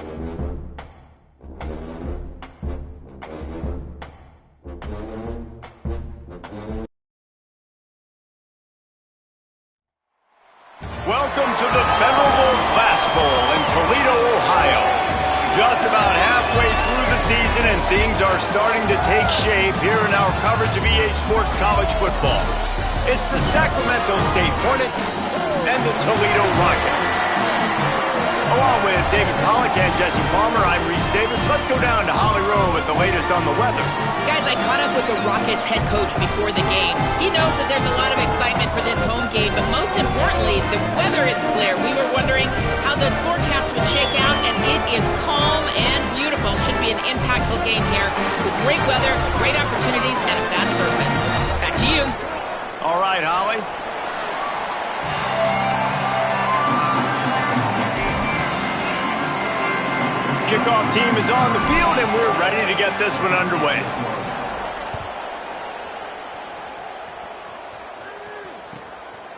Welcome to the Venerable Glass Bowl in Toledo, Ohio. Just about halfway through the season and things are starting to take shape here in our coverage of EA Sports College Football. It's the Sacramento State Hornets and the Toledo Rockets. Along with David Pollack and Jesse Palmer, I'm Reese Davis. Let's go down to Holly Rowe with the latest on the weather. Guys, I caught up with the Rockets head coach before the game. He knows that there's a lot of excitement for this home game, but most importantly, the weather is clear. We were wondering how the forecast would shake out, and it is calm and beautiful. Should be an impactful game here with great weather, great opportunities, and a fast surface. Back to you. All right, Holly. Kickoff team is on the field, and we're ready to get this one underway.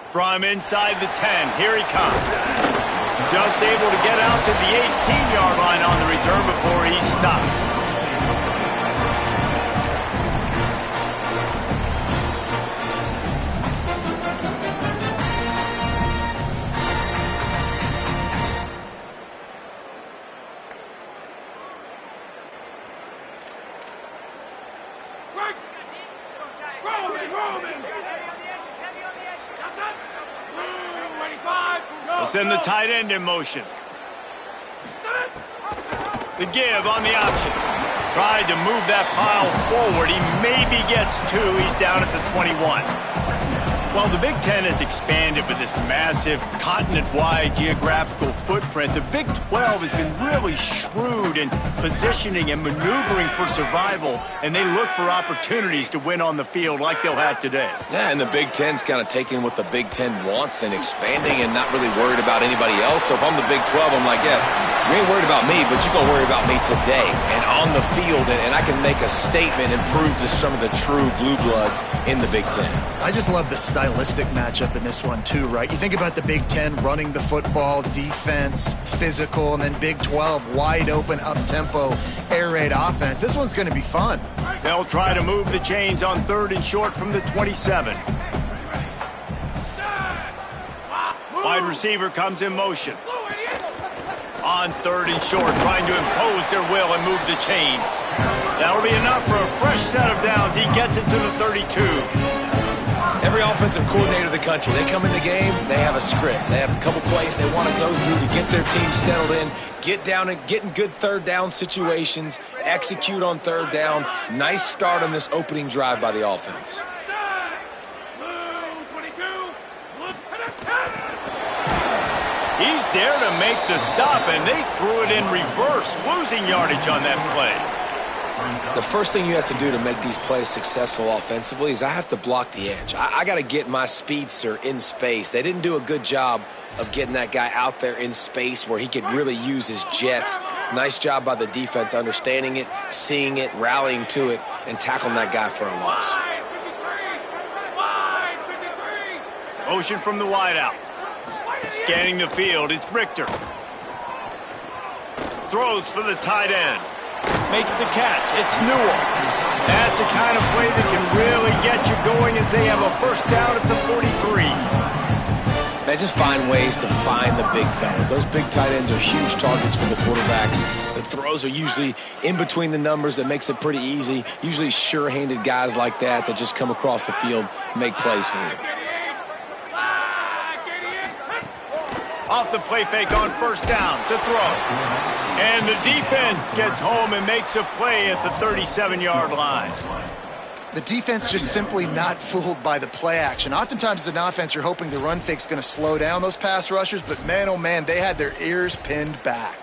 From inside the 10, here he comes. Just able to get out to the 18-yard line on the return before he stopped. Send the tight end in motion. The give on the option. Tried to move that pile forward. He maybe gets two. He's down at the 21. Well, the Big Ten has expanded with this massive continent-wide geographical footprint. The Big 12 has been really shrewd in positioning and maneuvering for survival, and they look for opportunities to win on the field like they'll have today. Yeah, and the Big Ten's kind of taking what the Big Ten wants and expanding and not really worried about anybody else. So if I'm the Big 12, I'm like, yeah, you ain't worried about me, but you're going to worry about me today and on the field, and I can make a statement and prove to some of the true blue bloods in the Big Ten. I just love the stylistic matchup in this one too, right? You think about the Big Ten running the football, defense, physical, and then Big 12 wide open, up-tempo, air raid offense. This one's going to be fun. They'll try to move the chains on 3rd and short from the 27. Wide receiver comes in motion. On 3rd and short, trying to impose their will and move the chains. That'll be enough for a fresh set of downs. He gets it to the 32. Every offensive coordinator in the country, they come in the game, they have a script. They have a couple plays they want to go through to get their team settled in, get down and get in good 3rd down situations, execute on 3rd down. Nice start on this opening drive by the offense. He's there to make the stop, and they threw it in reverse, losing yardage on that play. The first thing you have to do to make these plays successful offensively is I have to block the edge. I got to get my speedster in space. They didn't do a good job of getting that guy out there in space where he could really use his jets. Nice job by the defense understanding it, seeing it, rallying to it, and tackling that guy for a loss. Motion from the wideout. Scanning the field, it's Richter. Throws for the tight end. Makes the catch. It's Newell. That's the kind of play that can really get you going as they have a first down at the 43. Man, just find ways to find the big fellas. Those big tight ends are huge targets for the quarterbacks. The throws are usually in between the numbers. That makes it pretty easy. Usually sure-handed guys like that just come across the field, make plays for you. Off the play fake on first down to throw. And the defense gets home and makes a play at the 37-yard line. The defense just simply not fooled by the play action. Oftentimes as an offense, you're hoping the run fake's going to slow down those pass rushers, but man, oh man, they had their ears pinned back.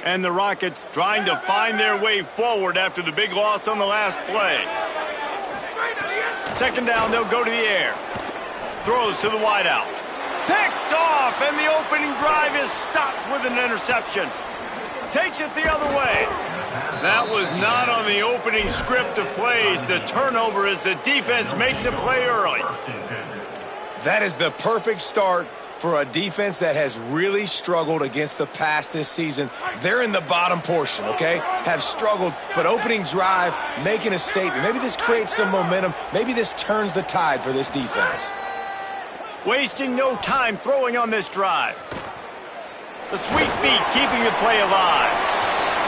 And the Rockets trying to find their way forward after the big loss on the last play. 2nd down, they'll go to the air. Throws to the wideout. Picked off, and the opening drive is stopped with an interception. Takes it the other way. That was not on the opening script of plays. The turnover as the defense makes a play early. That is the perfect start for a defense that has really struggled against the pass this season. They're in the bottom portion, okay? Have struggled, but opening drive, making a statement. Maybe this creates some momentum. Maybe this turns the tide for this defense. Wasting no time throwing on this drive. The sweet feet keeping the play alive.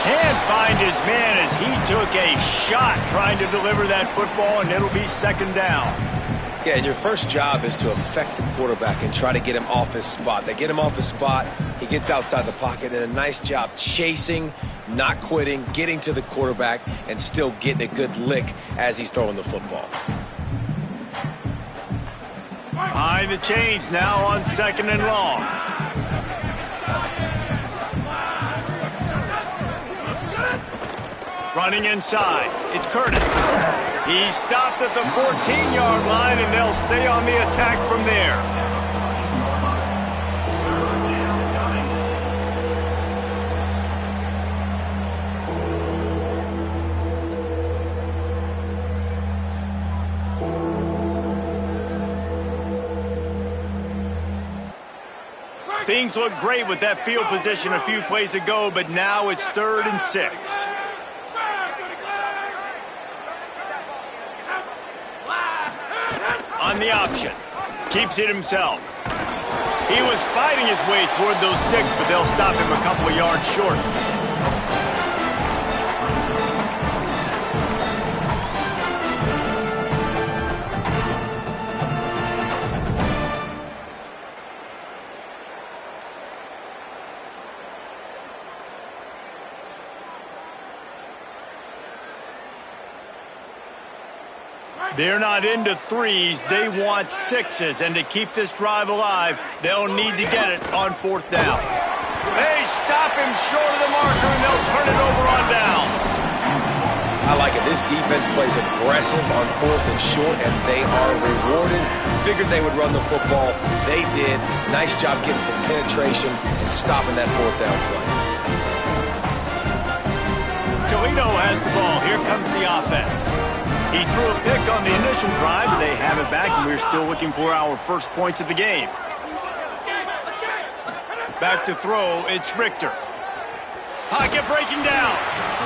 Can't find his man as he took a shot trying to deliver that football, and it'll be second down. Yeah, and your first job is to affect the quarterback and try to get him off his spot. They get him off his spot, he gets outside the pocket, and a nice job chasing, not quitting, getting to the quarterback, and still getting a good lick as he's throwing the football. Behind the chains now on second and long. Running inside, it's Curtis. He's stopped at the 14-yard line, and they'll stay on the attack from there. Things look great with that field position a few plays ago, but now it's 3rd and 6. On the option. Keeps it himself. He was fighting his way toward those sticks, but they'll stop him a couple of yards short. They're not into threes. They want sixes. And to keep this drive alive, they'll need to get it on 4th down. They stop him short of the marker, and they'll turn it over on downs. I like it. This defense plays aggressive on 4th and short, and they are rewarded. Figured they would run the football. They did. Nice job getting some penetration and stopping that 4th down play. Toledo has the ball. Here comes the offense. He threw a pick on the initial drive, but they have it back, and we're still looking for our first points of the game. Back to throw, it's Richter. Pocket breaking down.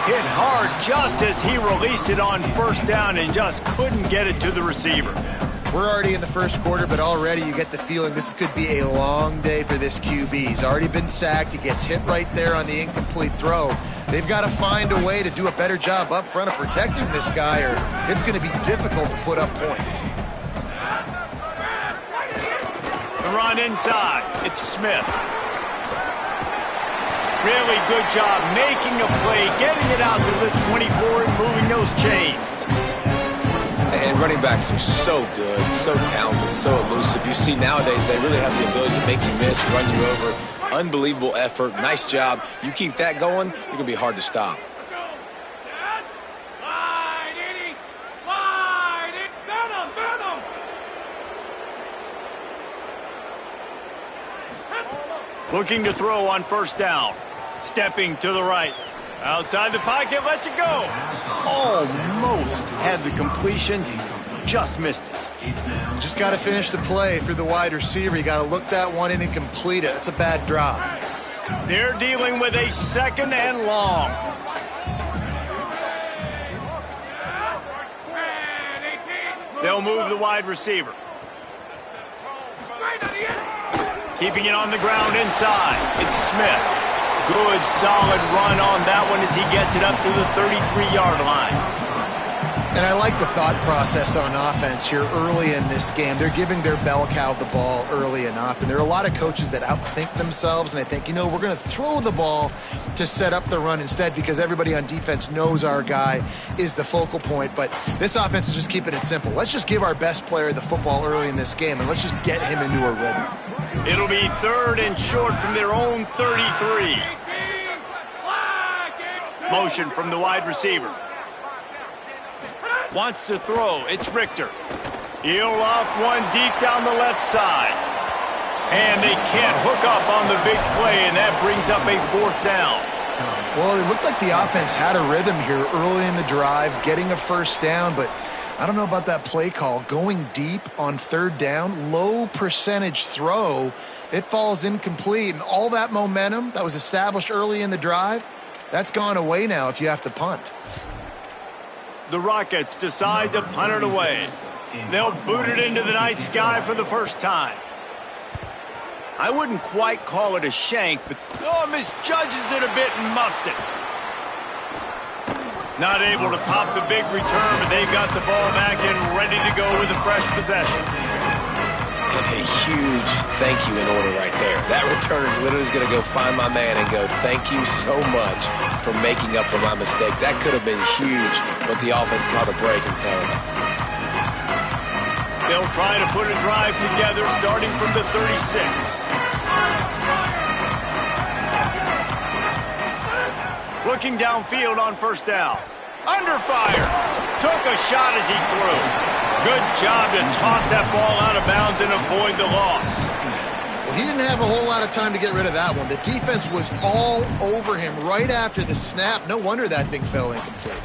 Hit hard just as he released it on 1st down and just couldn't get it to the receiver. We're already in the first quarter, but already you get the feeling this could be a long day for this QB. He's already been sacked. He gets hit right there on the incomplete throw. They've got to find a way to do a better job up front of protecting this guy, or it's going to be difficult to put up points. The run inside. It's Smith. Really good job making a play, getting it out to the 24 and moving those chains. And running backs are so good, so talented, so elusive. You see nowadays they really have the ability to make you miss, run you over. Unbelievable effort. Nice job. You keep that going, you're going to be hard to stop. Looking to throw on 1st down. Stepping to the right. Outside the pocket, lets it go. Almost had the completion, just missed it. Just got to finish the play for the wide receiver. You got to look that one in and complete it. It's a bad drop. They're dealing with a 2nd and long. They'll move the wide receiver. Keeping it on the ground inside. It's Smith. Good, solid run on that one as he gets it up to the 33-yard line. And I like the thought process on offense here early in this game. They're giving their bell cow the ball early enough. And there are a lot of coaches that outthink themselves, and they think, you know, we're going to throw the ball to set up the run instead because everybody on defense knows our guy is the focal point. But this offense is just keeping it simple. Let's just give our best player the football early in this game, and let's just get him into a rhythm. It'll be 3rd and short from their own 33. Motion from the wide receiver. Wants to throw. It's Richter. He'll loft one deep down the left side. And they can't hook up on the big play, and that brings up a 4th down. Well, it looked like the offense had a rhythm here early in the drive, getting a first down, but I don't know about that play call. Going deep on third down, low percentage throw, it falls incomplete, and all that momentum that was established early in the drive, that's gone away now if you have to punt. The Rockets decide to punt it away. They'll boot it into the night sky for the first time. I wouldn't quite call it a shank, but misjudges it a bit and muffs it. Not able to pop the big return, but they've got the ball back and ready to go with a fresh possession. And a huge thank you in order right there. That returner is literally going to go find my man and go, thank you so much for making up for my mistake. That could have been huge, but the offense caught a break and fell in. They'll try to put a drive together starting from the 36. Looking downfield on first down. Under fire. Took a shot as he threw. Good job to toss that ball out of bounds and avoid the loss. Well, he didn't have a whole lot of time to get rid of that one. The defense was all over him right after the snap. No wonder that thing fell incomplete.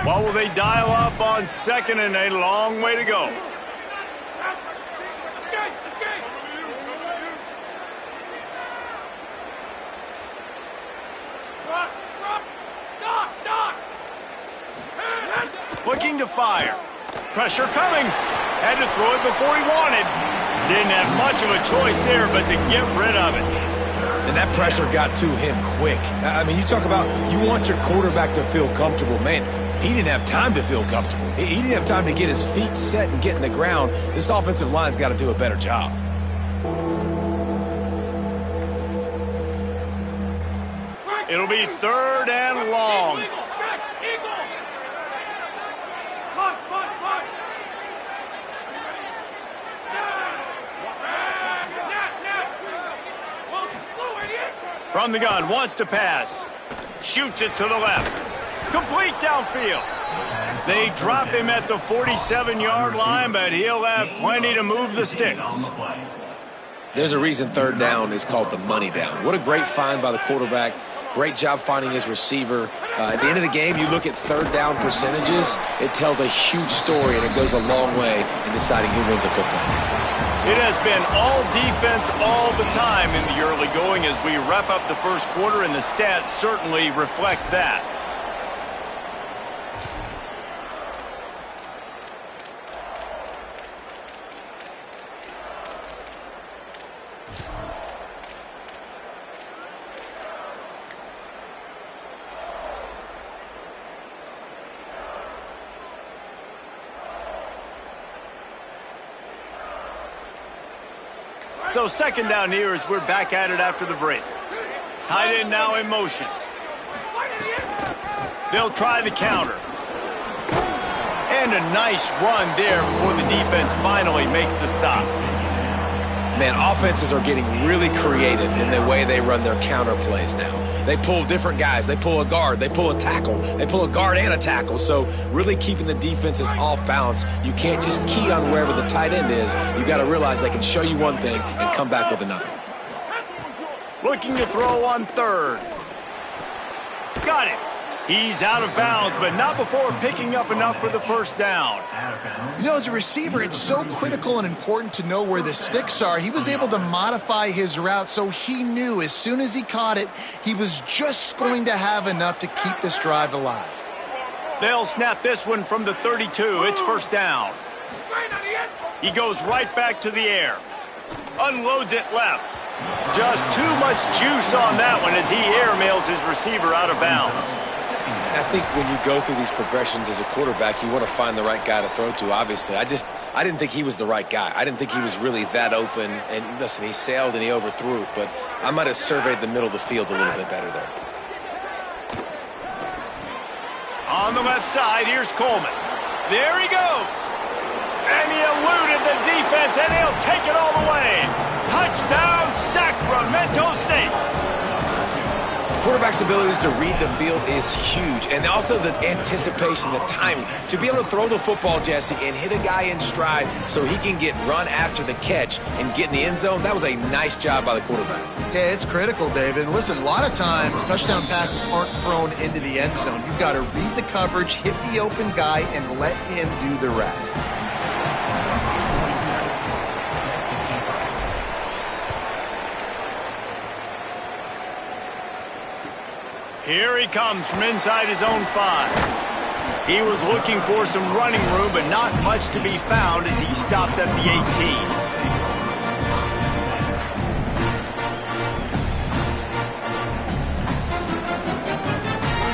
What will they dial up on second and a long way to go? Looking to fire. Pressure coming. Had to throw it before he wanted. Didn't have much of a choice there but to get rid of it. And that pressure got to him quick. I mean, you talk about you want your quarterback to feel comfortable. Man, he didn't have time to feel comfortable. He didn't have time to get his feet set and get in the ground. This offensive line's got to do a better job. It'll be third and long. From the gun, wants to pass. Shoots it to the left. Complete downfield. They drop him at the 47-yard line, but he'll have plenty to move the sticks. There's a reason third down is called the money down. What a great find by the quarterback. Great job finding his receiver. At the end of the game, you look at third down percentages. It tells a huge story, and it goes a long way in deciding who wins a football game. It has been all defense all the time in the early going as we wrap up the first quarter, and the stats certainly reflect that. So second down here as we're back at it after the break. Tight end now in motion. They'll try the counter. And a nice run there before the defense finally makes the stop. Man, offenses are getting really creative in the way they run their counter plays now. They pull different guys. They pull a guard. They pull a tackle. They pull a guard and a tackle. So really keeping the defenses off balance. You can't just key on wherever the tight end is. You got to realize they can show you one thing and come back with another. Looking to throw on third. Got it. He's out of bounds, but not before picking up enough for the first down. You know, as a receiver, it's so critical and important to know where the sticks are. He was able to modify his route so he knew as soon as he caught it, he was just going to have enough to keep this drive alive. They'll snap this one from the 32. It's first down. He goes right back to the air. Unloads it left. Just too much juice on that one as he airmails his receiver out of bounds. I think when you go through these progressions as a quarterback, you want to find the right guy to throw to, obviously. I didn't think he was the right guy. I didn't think he was really that open. And listen, he sailed and he overthrew it, but I might have surveyed the middle of the field a little bit better there. On the left side, here's Coleman. There he goes. And he eluded the defense, and he'll take it all the way. Touchdown, Sacramento State. quarterback's abilities to read the field is huge, and also the anticipation, the timing. To be able to throw the football, Jesse, and hit a guy in stride so he can get run after the catch and get in the end zone, that was a nice job by the quarterback. Yeah, it's critical, David. And listen, a lot of times touchdown passes aren't thrown into the end zone. You've got to read the coverage, hit the open guy, and let him do the rest. Here he comes from inside his own 5. He was looking for some running room, but not much to be found as he stopped at the 18.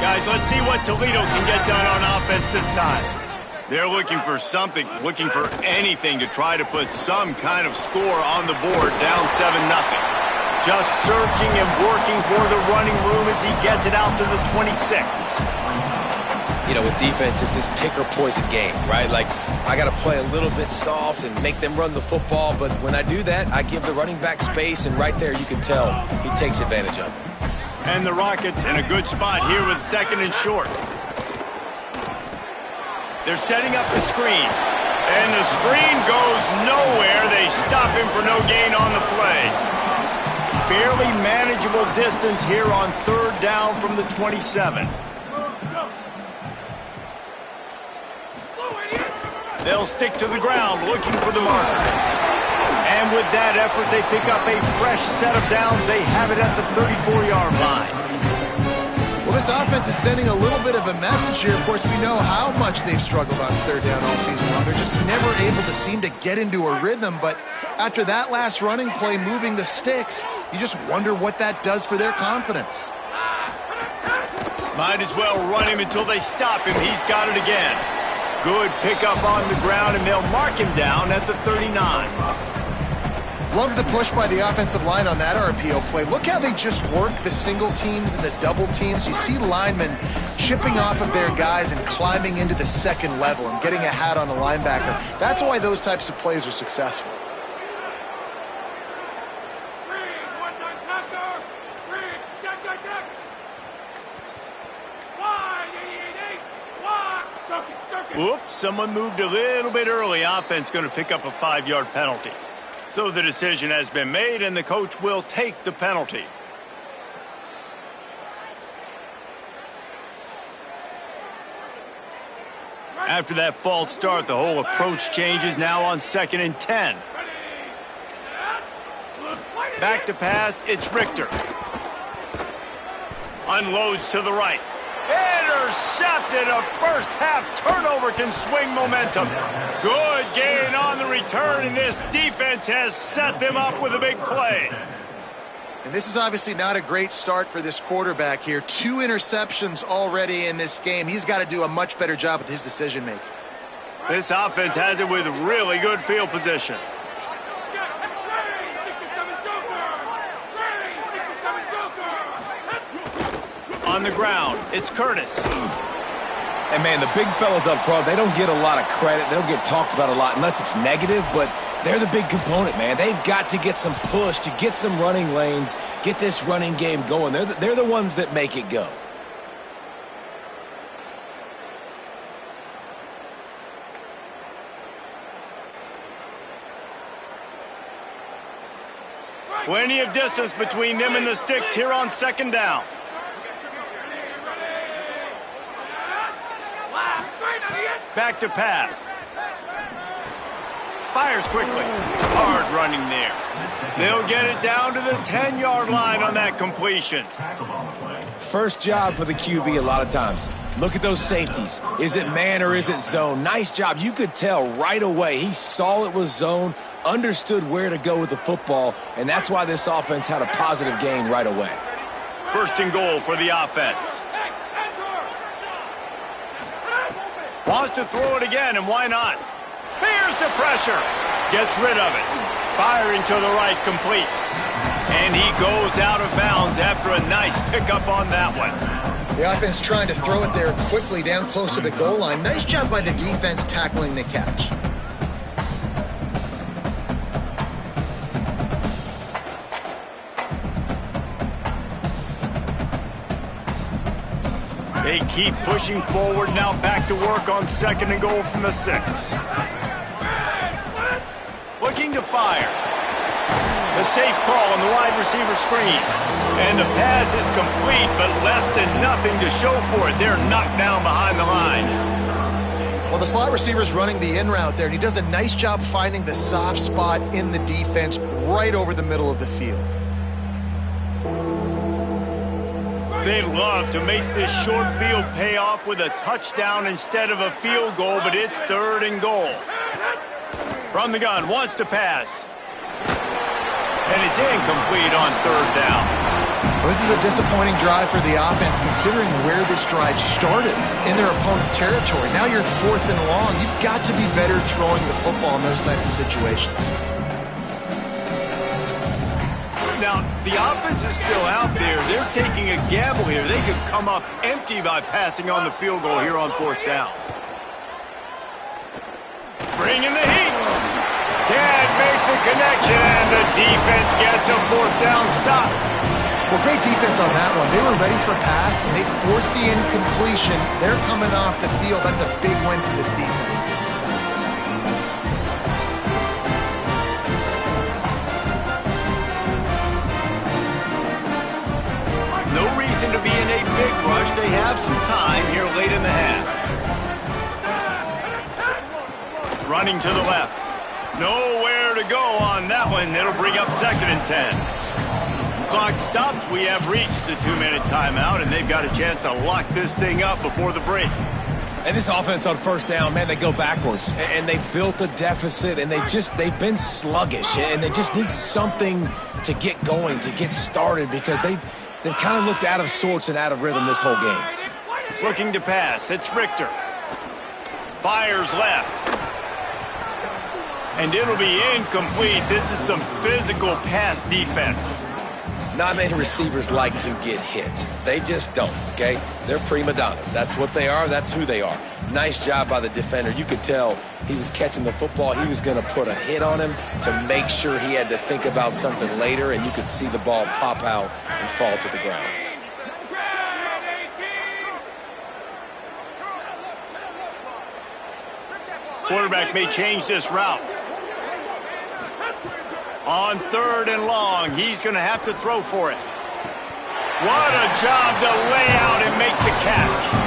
Guys, let's see what Toledo can get done on offense this time. They're looking for something, looking for anything to try to put some kind of score on the board, down 7-0. Just searching and working for the running room as he gets it out to the 26. You know, with defense, it's this pick or poison game, right? Like, I got to play a little bit soft and make them run the football, but when I do that, I give the running back space, and right there you can tell he takes advantage of it. And the Rockets in a good spot here with 2nd and short. They're setting up the screen, and the screen goes nowhere. They stop him for no gain on the play. Fairly manageable distance here on 3rd down from the 27. They'll stick to the ground looking for the marker. And with that effort, they pick up a fresh set of downs. They have it at the 34-yard line. Well, this offense is sending a little bit of a message here. Of course, we know how much they've struggled on 3rd down all season long. They're just never able to seem to get into a rhythm. But after that last running play, moving the sticks, you just wonder what that does for their confidence. Might as well run him until they stop him. He's got it again. Good pickup on the ground, and they'll mark him down at the 39. Love the push by the offensive line on that RPO play. Look how they just work the single teams and the double teams. You see linemen chipping off of their guys and climbing into the 2nd level and getting a hat on a linebacker. That's why those types of plays are successful. Whoops, someone moved a little bit early. Offense going to pick up a 5-yard penalty. So the decision has been made, and the coach will take the penalty. After that false start, the whole approach changes now on 2nd and 10. Back to pass, it's Richter. Unloads to the right. Intercepted. A first half turnover can swing momentum. Good gain on the return, and this defense has set them up with a big play. And this is obviously not a great start for this quarterback here. 2 interceptions already in this game. He's got to do a much better job with his decision-making. This offense has it with really good field position. On the ground, it's Curtis. And, man, the big fellas up front, they don't get a lot of credit. They don't get talked about a lot unless it's negative, but they're the big component, man. They've got to get some push, to get some running lanes, get this running game going. They're the ones that make it go. Plenty of distance between them and the sticks here on 2nd down. Back to pass. Fires quickly. Hard running there. They'll get it down to the 10-yard line on that completion. First job for the QB a lot of times. Look at those safeties. Is it man or is it zone? Nice job. You could tell right away. He saw it was zone, understood where to go with the football, and that's why this offense had a positive gain right away. 1st and goal for the offense. Wants to throw it again, and why not? Here's the pressure. Gets rid of it. Firing to the right, complete. And he goes out of bounds after a nice pickup on that one. The offense trying to throw it there quickly down close to the goal line. Nice job by the defense tackling the catch. They keep pushing forward, now back to work on 2nd and goal from the 6. Looking to fire. The safe call on the wide receiver screen. And the pass is complete, but less than nothing to show for it. They're knocked down behind the line. Well, the slot receiver's running the in route there, and he does a nice job finding the soft spot in the defense right over the middle of the field. They'd love to make this short field pay off with a touchdown instead of a field goal, but it's 3rd and goal. From the gun, wants to pass. And it's incomplete on 3rd down. Well, this is a disappointing drive for the offense, considering where this drive started in their opponent territory. Now you're 4th and long. You've got to be better throwing the football in those types of situations. Now, the offense is still out there. They're taking a gamble here. They could come up empty by passing on the field goal here on 4th down. Bringing the heat. Can't make the connection, and the defense gets a 4th down stop. Well, great defense on that one. They were ready for pass, and they forced the incompletion. They're coming off the field. That's a big win for this defense. No reason to be in a big rush. They have some time here late in the half. Running to the left. Nowhere to go on that one. It'll bring up 2nd and 10. Clock stops. We have reached the 2-minute timeout, and they've got a chance to lock this thing up before the break. And this offense on 1st down, man, they go backwards. And they built a deficit, and they've been sluggish. And they just need something to get going, to get started, because they've kind of looked out of sorts and out of rhythm this whole game. Looking to pass. It's Richter. Fires left. And it'll be incomplete. This is some physical pass defense. Not many receivers like to get hit. They just don't, okay? They're prima donnas. That's what they are. That's who they are. Nice job by the defender. You could tell he was catching the football. He was going to put a hit on him to make sure he had to think about something later, and you could see the ball pop out and fall to the ground. Quarterback may change this route. On 3rd and long, he's going to have to throw for it. What a job to lay out and make the catch.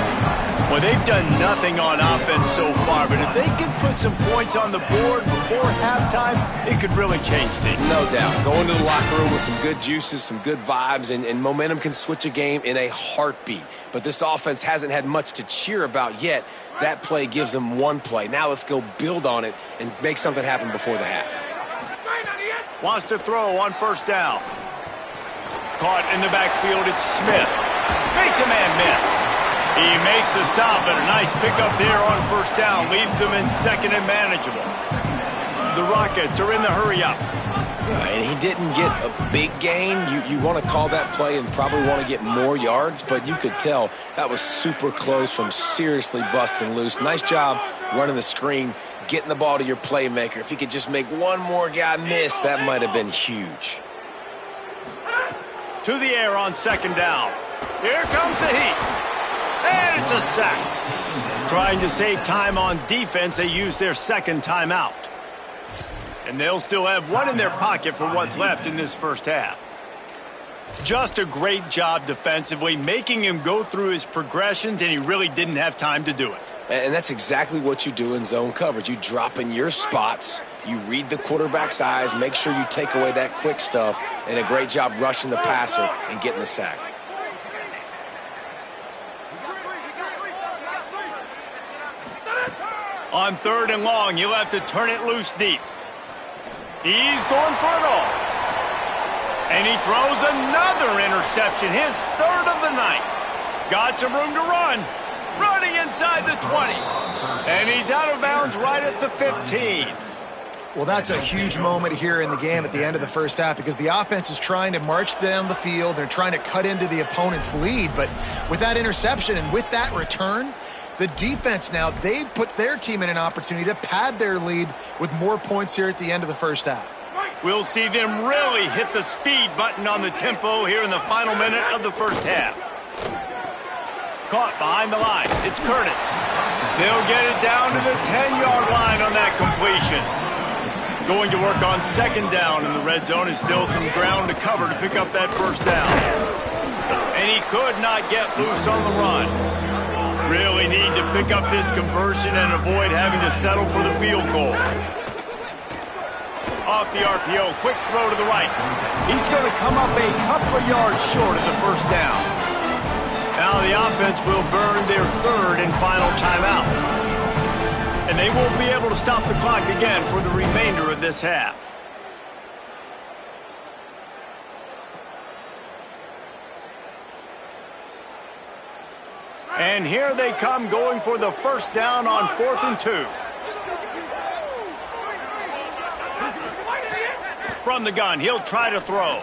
Well, they've done nothing on offense so far, but if they can put some points on the board before halftime, it could really change things. No doubt. Go into the locker room with some good juices, some good vibes, and momentum can switch a game in a heartbeat. But this offense hasn't had much to cheer about yet. That play gives them one play. Now let's go build on it and make something happen before the half. Wants to throw on 1st down. Caught in the backfield, it's Smith. Makes a man miss. He makes the stop, but a nice pickup there on 1st down. Leaves them in 2nd and manageable. The Rockets are in the hurry-up. And he didn't get a big gain. You want to call that play and probably want to get more yards, but you could tell that was super close from seriously busting loose. Nice job running the screen, getting the ball to your playmaker. If he could just make one more guy miss, that might have been huge. To the air on 2nd down. Here comes the heat. And it's a sack. Trying to save time on defense, they use their 2nd timeout. And they'll still have one in their pocket for what's left in this 1st half. Just a great job defensively, making him go through his progressions, and he really didn't have time to do it. And that's exactly what you do in zone coverage. You drop in your spots, you read the quarterback's eyes, make sure you take away that quick stuff, and a great job rushing the passer and getting the sack. On 3rd and long, you'll have to turn it loose deep. He's going for it all. And he throws another interception, his 3rd of the night. Got some room to run. Running inside the 20. And he's out of bounds right at the 15. Well, that's a huge moment here in the game at the end of the 1st half, because the offense is trying to march down the field. They're trying to cut into the opponent's lead. But with that interception and with that return, the defense now, they've put their team in an opportunity to pad their lead with more points here at the end of the 1st half. We'll see them really hit the speed button on the tempo here in the final minute of the 1st half. Caught behind the line. It's Curtis. They'll get it down to the 10-yard line on that completion. Going to work on second down in the red zone, and still some ground to cover to pick up that first down. And he could not get loose on the run. Really need to pick up this conversion and avoid having to settle for the field goal. Off the RPO, quick throw to the right. He's going to come up a couple of yards short of the first down. Now the offense will burn their third and final timeout. And they won't be able to stop the clock again for the remainder of this half. And here they come, going for the first down on 4th and 2. From the gun, he'll try to throw.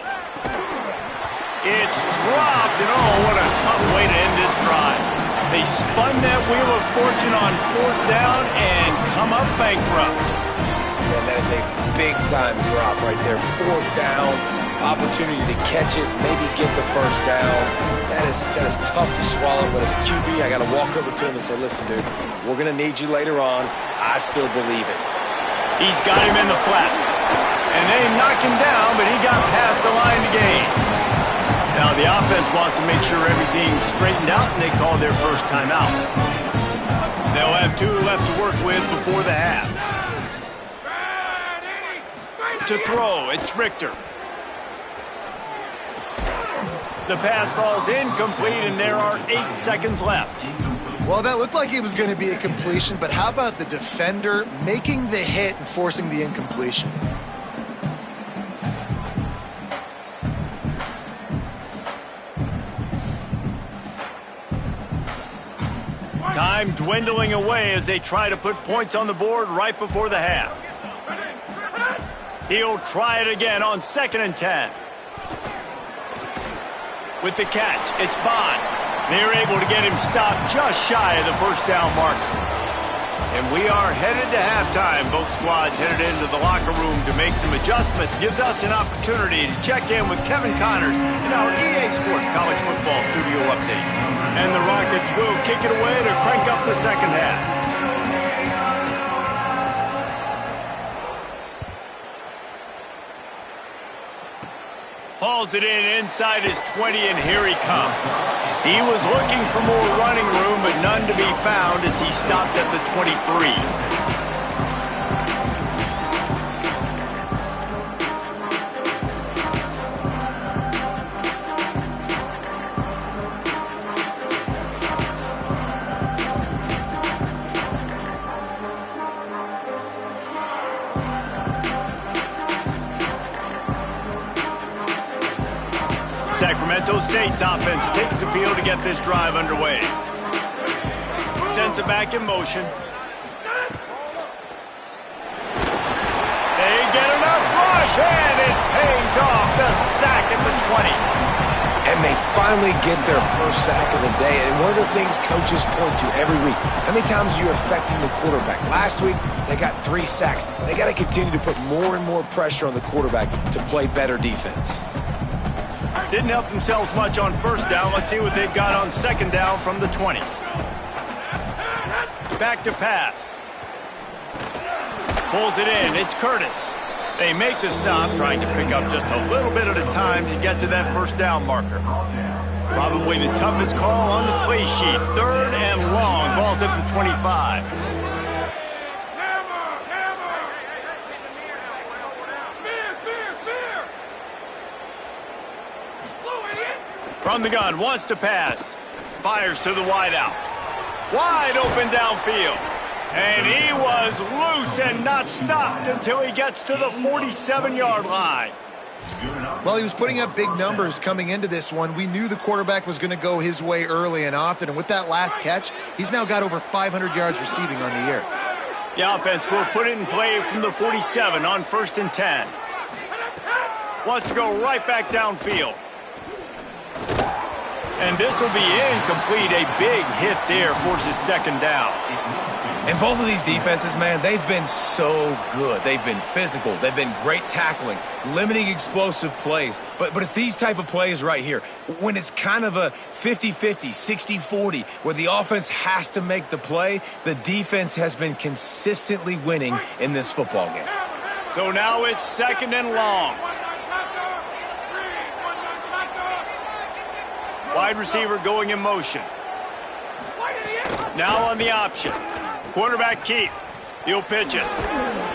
It's dropped, and oh, what a tough way to end this drive. They spun that wheel of fortune on 4th down and come up bankrupt. Man, that is a big-time drop right there. 4th down, opportunity to catch it, maybe get the first down. That is tough to swallow, but as a QB, I got to walk over to him and say, listen, dude, we're going to need you later on. I still believe it. He's got him in the flat. And they knock him down, but he got past the line to gain. Now the offense wants to make sure everything's straightened out, and they call their first timeout. They'll have 2 left to work with before the half. To throw, it's Richter. The pass falls incomplete, and there are 8 seconds left. Well, that looked like it was going to be a completion, but how about the defender making the hit and forcing the incompletion? Time dwindling away as they try to put points on the board right before the half. He'll try it again on 2nd and 10. With the catch, it's Bond. They're able to get him stopped just shy of the first down marker. And we are headed to halftime. Both squads headed into the locker room to make some adjustments. Gives us an opportunity to check in with Kevin Connors in our EA Sports College Football Studio Update. And the Rockets will kick it away to crank up the second half. Hauls it in inside his 20, and here he comes. He was looking for more running room, but none to be found as he stopped at the 23. Sacramento State's offense takes the field to get this drive underway. Sends it back in motion. They get enough rush, and it pays off. The sack at the 20. And they finally get their first sack of the day. And one of the things coaches point to every week, how many times are you affecting the quarterback? Last week, they got 3 sacks. They got to continue to put more and more pressure on the quarterback to play better defense. Didn't help themselves much on first down. Let's see what they've got on second down from the 20. Back to pass. Pulls it in. It's Curtis. They make the stop, trying to pick up just a little bit at a time to get to that first down marker. Probably the toughest call on the play sheet. 3rd and long. Ball's at the 25. From the gun, wants to pass. Fires to the wideout. Wide open downfield. And he was loose and not stopped until he gets to the 47-yard line. Well, he was putting up big numbers coming into this one. We knew the quarterback was going to go his way early and often. And with that last catch, he's now got over 500 yards receiving on the year. The offense will put it in play from the 47 on 1st and 10. Wants to go right back downfield. And this will be incomplete. A big hit there forces second down. And both of these defenses, man, they've been so good. They've been physical. They've been great tackling, limiting explosive plays. But it's these type of plays right here, when it's kind of a 50-50, 60-40, where the offense has to make the play, the defense has been consistently winning in this football game. So now it's 2nd and long. Wide receiver going in motion. Now on the option. Quarterback keep. He'll pitch it.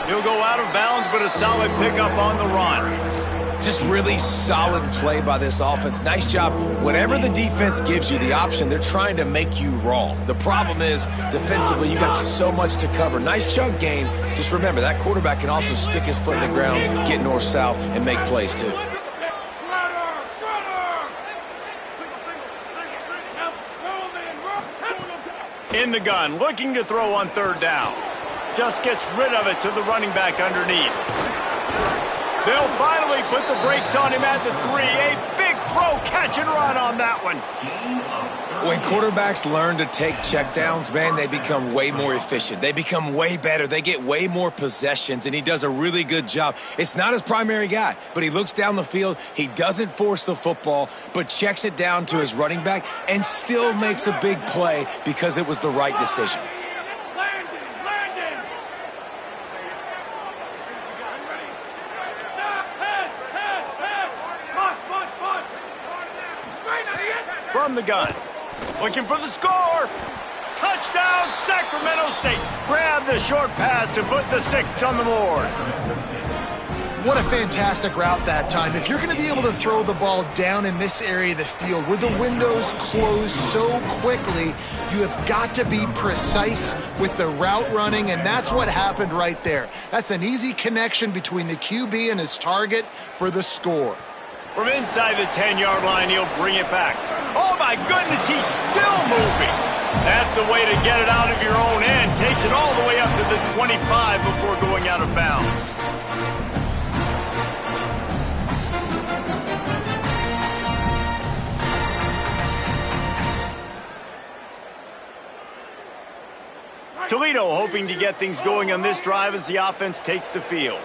He'll go out of bounds, but a solid pickup on the run. Just really solid play by this offense. Nice job. Whatever the defense gives you the option, they're trying to make you wrong. The problem is, defensively, you got so much to cover. Nice chunk gain. Just remember, that quarterback can also stick his foot in the ground, get north-south, and make plays too. In the gun, looking to throw on 3rd down. Just gets rid of it to the running back underneath. They'll finally put the brakes on him at the 3. A big throw, catch and run on that one. When quarterbacks learn to take checkdowns, man, they become way more efficient. They become way better. They get way more possessions, and he does a really good job. It's not his primary guy, but he looks down the field. He doesn't force the football, but checks it down to his running back and still makes a big play because it was the right decision. From the gun. Looking for the score. Touchdown, Sacramento State. Grab the short pass to put the 6 on the board. What a fantastic route that time. If you're going to be able to throw the ball down in this area of the field where the windows close so quickly, you have got to be precise with the route running, and that's what happened right there. That's an easy connection between the QB and his target for the score. From inside the 10-yard line, he'll bring it back. Oh, my goodness, he's still moving. That's the way to get it out of your own end. Takes it all the way up to the 25 before going out of bounds. Toledo hoping to get things going on this drive as the offense takes the field.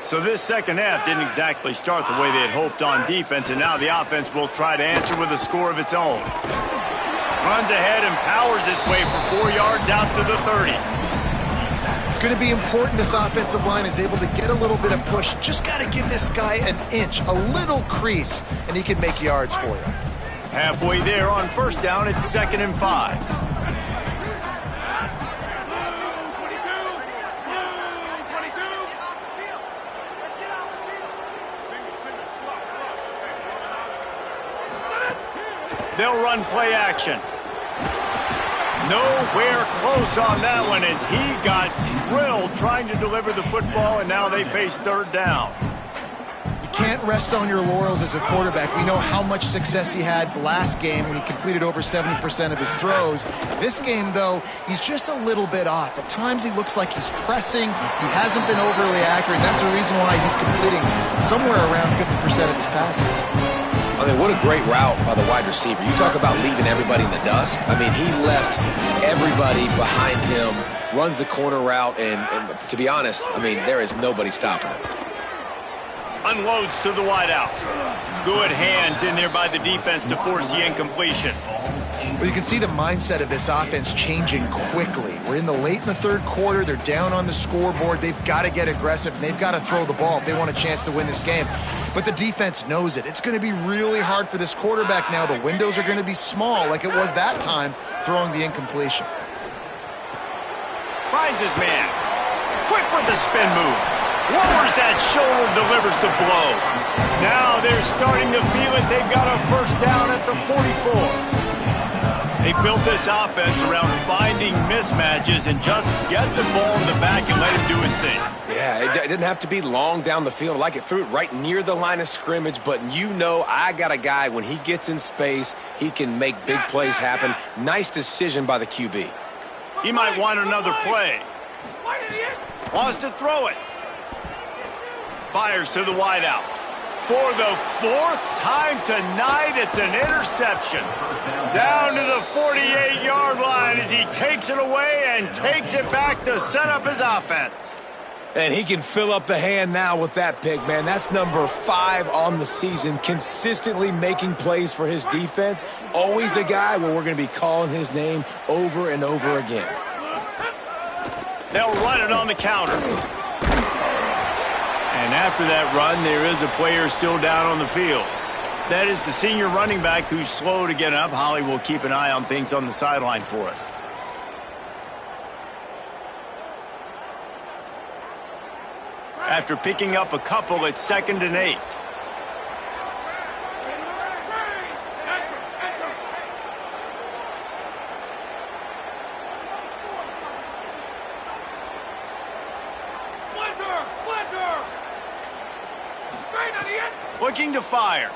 So this second half didn't exactly start the way they had hoped on defense, and now the offense will try to answer with a score of its own. Runs ahead and powers his way for 4 yards out to the 30. It's going to be important this offensive line is able to get a little bit of push. Just got to give this guy an inch, a little crease, and he can make yards for you. Halfway there on 1st down, it's 2nd and 5. They'll run play action. Nowhere close on that one as he got drilled trying to deliver the football, and now they face 3rd down. You can't rest on your laurels as a quarterback. We know how much success he had last game when he completed over 70% of his throws. This game, though, he's just a little bit off. At times he looks like he's pressing. He hasn't been overly accurate. That's the reason why he's completing somewhere around 50% of his passes. I mean, what a great route by the wide receiver. You talk about leaving everybody in the dust. I mean, he left everybody behind him, runs the corner route, and to be honest, I mean, there is nobody stopping him. Unloads to the wideout. Good hands in there by the defense to force the incompletion. But you can see the mindset of this offense changing quickly. We're late in the 3rd quarter. They're down on the scoreboard. They've got to get aggressive, and they've got to throw the ball if they want a chance to win this game. But the defense knows it. It's going to be really hard for this quarterback now. The windows are going to be small like it was that time throwing the incompletion. Finds his man. Quick with the spin move. Lowers that shoulder, delivers the blow. Now they're starting to feel it. They've got a 1st down at the 44. They built this offense around finding mismatches and just get the ball in the back and let him do his thing. Yeah, it didn't have to be long down the field. Like it threw it right near the line of scrimmage, but you know I got a guy, when he gets in space, he can make big plays happen. Nice decision by the QB. He might want another play. Wants to throw it. Fires to the wideout. For the 4th time tonight, it's an interception. Down to the 48-yard line. as he takes it away and takes it back to set up his offense. And he can fill up the hand now with that pick, man. That's number 5 on the season, consistently making plays for his defense. Always a guy where we're going to be calling his name over and over again. They'll run it on the counter. And after that run, there is a player still down on the field. That is the senior running back who's slow to get up. Holly will keep an eye on things on the sideline for us. After picking up a couple, it's 2nd and 8. Looking to fire.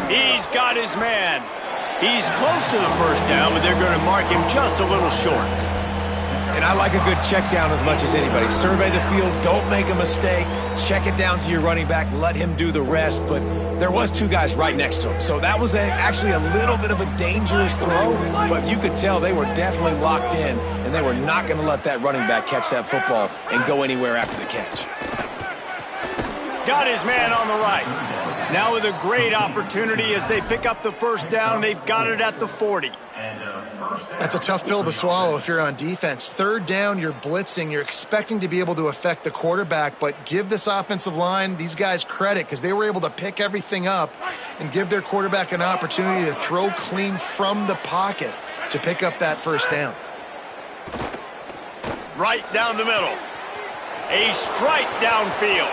He's got his man. He's close to the first down, but they're going to mark him just a little short. And I like a good check down as much as anybody. Survey the field, don't make a mistake, check it down to your running back, let him do the rest. But there was 2 guys right next to him, so that was actually a little bit of a dangerous throw, but you could tell they were definitely locked in, and they were not going to let that running back catch that football and go anywhere after the catch. Got his man on the right. Now with a great opportunity as they pick up the first down, they've got it at the 40. That's a tough pill to swallow if you're on defense. 3rd down, you're blitzing. You're expecting to be able to affect the quarterback, but give this offensive line, these guys, credit because they were able to pick everything up and give their quarterback an opportunity to throw clean from the pocket to pick up that first down. Right down the middle. A strike downfield.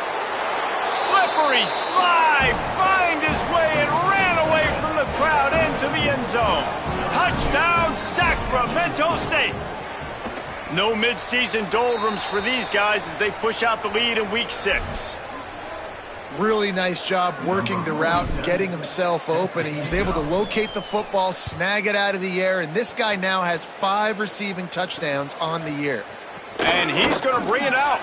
Slippery slide, find his way and ran away from the crowd into the end zone. Touchdown, Sacramento State. No midseason doldrums for these guys as they push out the lead in week 6. Really nice job working the route and getting himself open. He was able to locate the football, snag it out of the air, and this guy now has 5 receiving touchdowns on the year. And he's going to bring it out.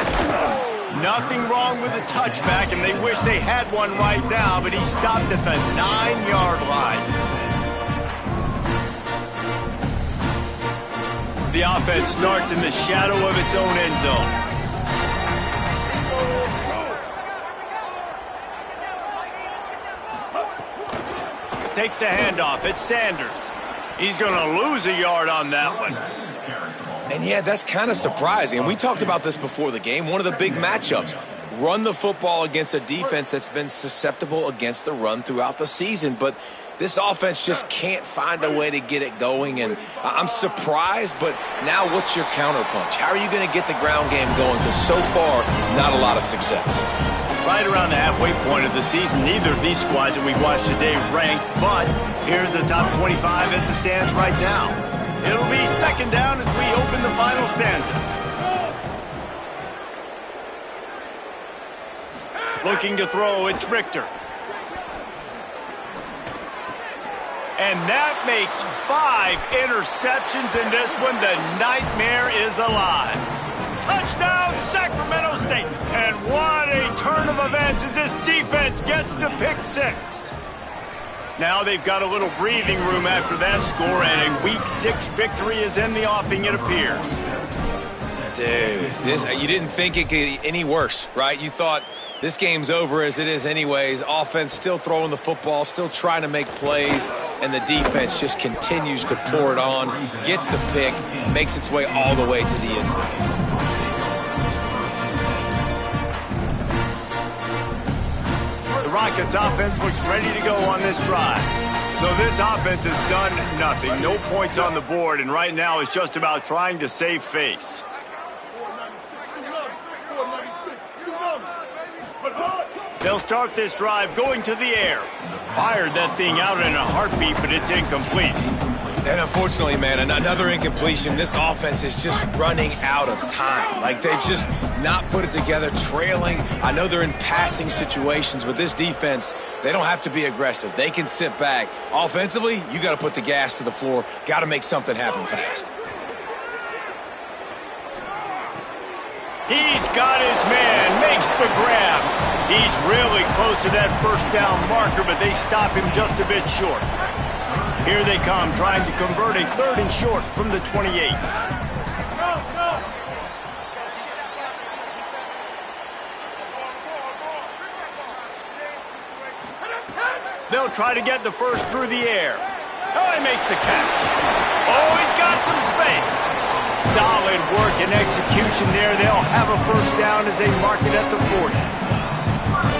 Nothing wrong with the touchback, and they wish they had one right now, but he stopped at the 9-yard line. The offense starts in the shadow of its own end zone. Takes the handoff. It's Sanders. He's going to lose a yard on that one. And yeah, that's kind of surprising. And we talked about this before the game. One of the big matchups. Run the football against a defense that's been susceptible against the run throughout the season. But this offense just can't find a way to get it going. And I'm surprised, but now what's your counterpunch? How are you going to get the ground game going? Because so far, not a lot of success. Right around the halfway point of the season, neither of these squads that we've watched today ranked, but here's the top 25 as it stands right now. It'll be 2nd down as we open the final stanza. Looking to throw, it's Richter. And that makes 5 interceptions in this one. The nightmare is alive. Touchdown, Sacramento State. And what a turn of events as this defense gets the pick 6. Now they've got a little breathing room after that score, and a week 6 victory is in the offing, it appears. Dude, you didn't think it could get any worse, right? You thought this game's over as it is anyways. Offense still throwing the football, still trying to make plays, and the defense just continues to pour it on, gets the pick, makes its way all the way to the end zone. The Rockets offense looks ready to go on this drive. So this offense has done nothing. No points on the board, and right now it's just about trying to save face. They'll start this drive going to the air. Fired that thing out in a heartbeat, but it's incomplete. And unfortunately, man, another incompletion. This offense is just running out of time. Like, they've just not put it together, trailing. I know they're in passing situations, but this defense, they don't have to be aggressive. They can sit back. Offensively, you got to put the gas to the floor. Got to make something happen fast. He's got his man, makes the grab. He's really close to that first down marker, but they stop him just a bit short. Here they come, trying to convert a 3rd and short from the 28. They'll try to get the first through the air. Oh, he makes the catch. Oh, he's got some space. Solid work and execution there. They'll have a first down as they mark it at the 40.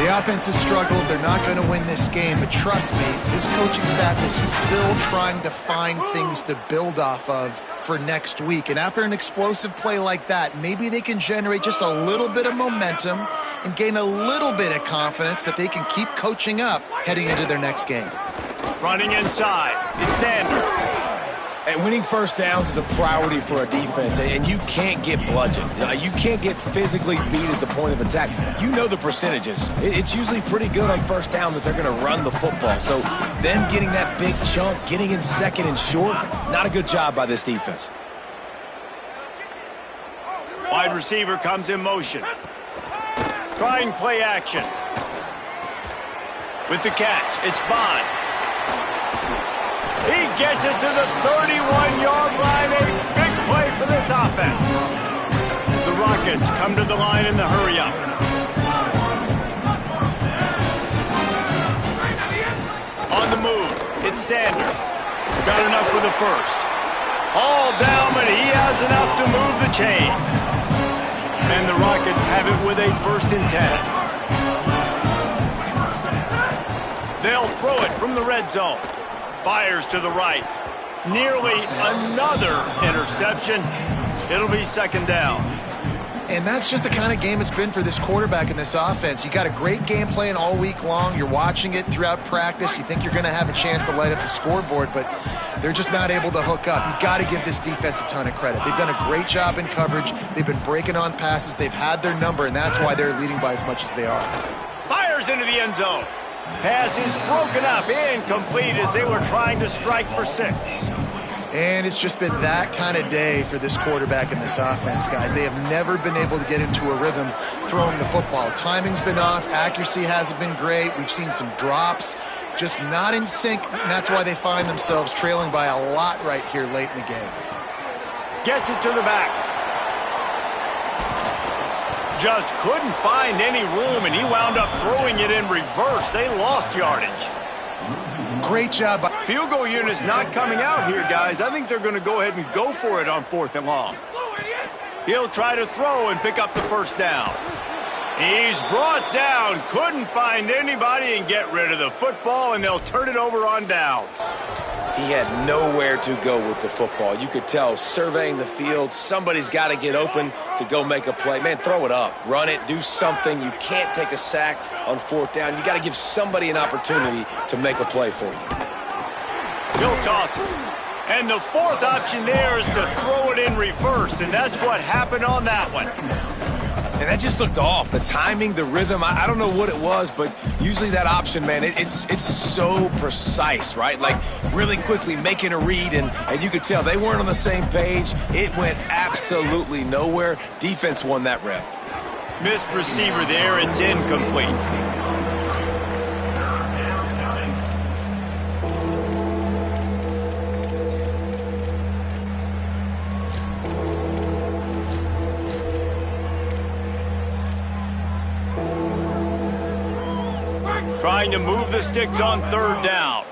The offense has struggled. They're not going to win this game, but trust me, this coaching staff is still trying to find things to build off of for next week. And after an explosive play like that, maybe they can generate just a little bit of momentum and gain a little bit of confidence that they can keep coaching up heading into their next game. Running inside, it's Sanders. And winning first downs is a priority for a defense, and you can't get bludgeoned. You can't get physically beat at the point of attack. You know the percentages. It's usually pretty good on first down that they're going to run the football. So them getting that big chunk, getting in 2nd and short, not a good job by this defense. Wide receiver comes in motion. Trying play action. With the catch, it's Bond. He gets it to the 31-yard line. A big play for this offense. The Rockets come to the line in the hurry-up. On the move, it's Sanders. Got enough for the first. All down, but he has enough to move the chains. And the Rockets have it with a 1st and 10. They'll throw it from the red zone. Fires to the right. Nearly another interception. It'll be 2nd down. And that's just the kind of game it's been for this quarterback in this offense. You got a great game plan all week long. You're watching it throughout practice. You think you're going to have a chance to light up the scoreboard, but they're just not able to hook up. You got to give this defense a ton of credit. They've done a great job in coverage. They've been breaking on passes. They've had their number, and that's why they're leading by as much as they are. Fires into the end zone. Pass is broken up, incomplete as they were trying to strike for 6. And it's just been that kind of day for this quarterback in this offense, guys. They have never been able to get into a rhythm throwing the football. Timing's been off. Accuracy hasn't been great. We've seen some drops, just not in sync, and that's why they find themselves trailing by a lot right here late in the game. Gets it to the back. Just couldn't find any room, and he wound up throwing it in reverse. They lost yardage. Great job. Field goal unit's not coming out here, guys. I think they're going to go ahead and go for it on 4th and long. He'll try to throw and pick up the first down. He's brought down, couldn't find anybody and get rid of the football, and they'll turn it over on downs. He had nowhere to go with the football. You could tell, surveying the field, somebody's got to get open to go make a play. Man, throw it up. Run it. Do something. You can't take a sack on 4th down. You got to give somebody an opportunity to make a play for you. He'll toss it. And the 4th option there is to throw it in reverse, and that's what happened on that one. And that just looked off. The timing, the rhythm, I don't know what it was, but usually that option, man, it's so precise, right? Like really quickly making a read, and you could tell they weren't on the same page. It went absolutely nowhere. Defense won that rep. Missed receiver there. It's incomplete. Trying to move the sticks on 3rd down.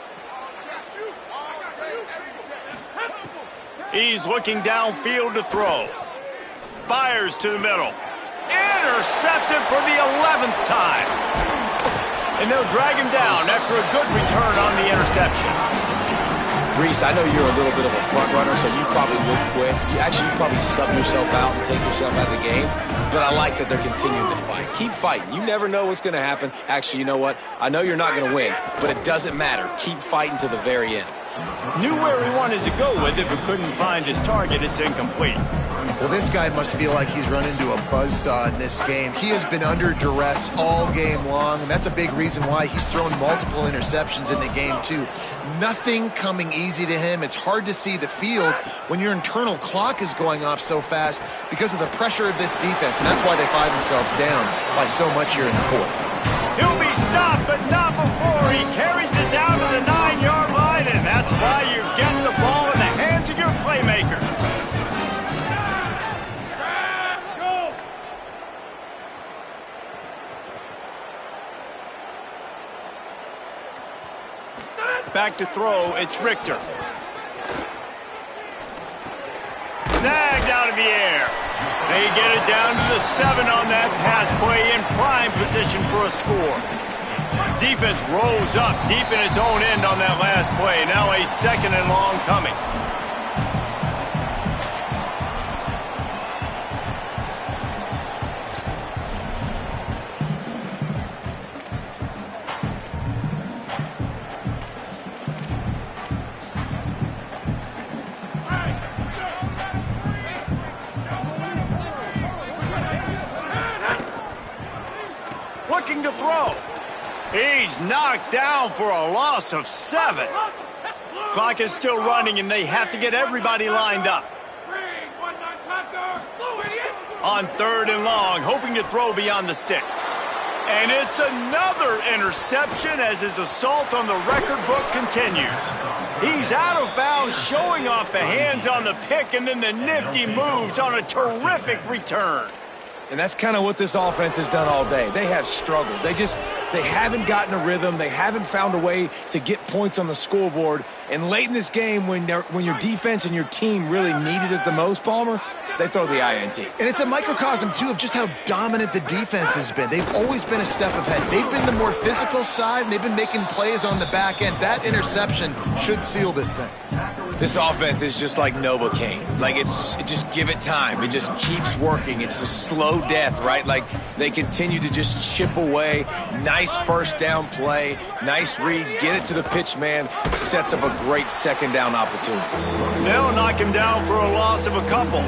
He's looking downfield to throw. Fires to the middle. Intercepted for the 11th time. And they'll drag him down after a good return on the interception. Reese, I know you're a little bit of a front runner, so you probably would quit. You probably sub yourself out and take yourself out of the game. But I like that they're continuing to fight. Keep fighting. You never know what's going to happen. Actually, you know what? I know you're not going to win, but it doesn't matter. Keep fighting to the very end. Knew where he wanted to go with it, but couldn't find his target. It's incomplete. Well, this guy must feel like he's run into a buzzsaw in this game. He has been under duress all game long, and that's a big reason why he's thrown multiple interceptions in the game, too. Nothing coming easy to him. It's hard to see the field when your internal clock is going off so fast because of the pressure of this defense, and that's why they find themselves down by so much here in the 4th. He'll be stopped, but not before he carries it down to the 9-yard line, and that's That's why you get the ball in the hands of your playmakers. Back to throw, it's Richter. Snagged out of the air. They get it down to the 7 on that pass play in prime position for a score. Defense rose up deep in its own end on that last play. Now a 2nd and long coming. Looking to throw. He's knocked down for a loss of 7. Clock is still running, and they have to get everybody lined up. On 3rd and long, hoping to throw beyond the sticks. And it's another interception as his assault on the record book continues. He's out of bounds, showing off the hands on the pick, and then the nifty moves on a terrific return. And that's kind of what this offense has done all day. They have struggled. They haven't gotten a rhythm. They haven't found a way to get points on the scoreboard. And late in this game, when your defense and your team really needed it the most, Palmer, they throw the INT. And it's a microcosm, too, of just how dominant the defense has been. They've always been a step ahead. They've been the more physical side, and they've been making plays on the back end. That interception should seal this thing. This offense is just like Novocaine. Like, just give it time. It just keeps working. It's a slow death, right? Like, they continue to just chip away. Nice first down play. Nice read. Get it to the pitch man. Sets up a great 2nd down opportunity. They'll knock him down for a loss of a couple.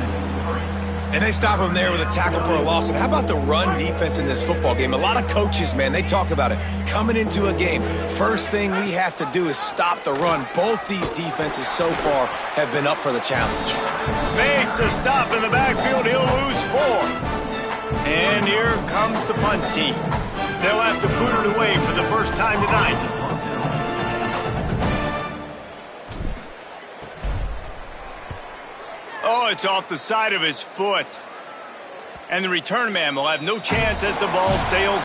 And they stop him there with a tackle for a loss. And how about the run defense in this football game? A lot of coaches, man, they talk about it. Coming into a game, first thing we have to do is stop the run. Both these defenses so far have been up for the challenge. Makes a stop in the backfield. He'll lose 4. And here comes the punt team. They'll have to boot it away for the first time tonight. Oh, it's off the side of his foot. And the return man will have no chance as the ball sails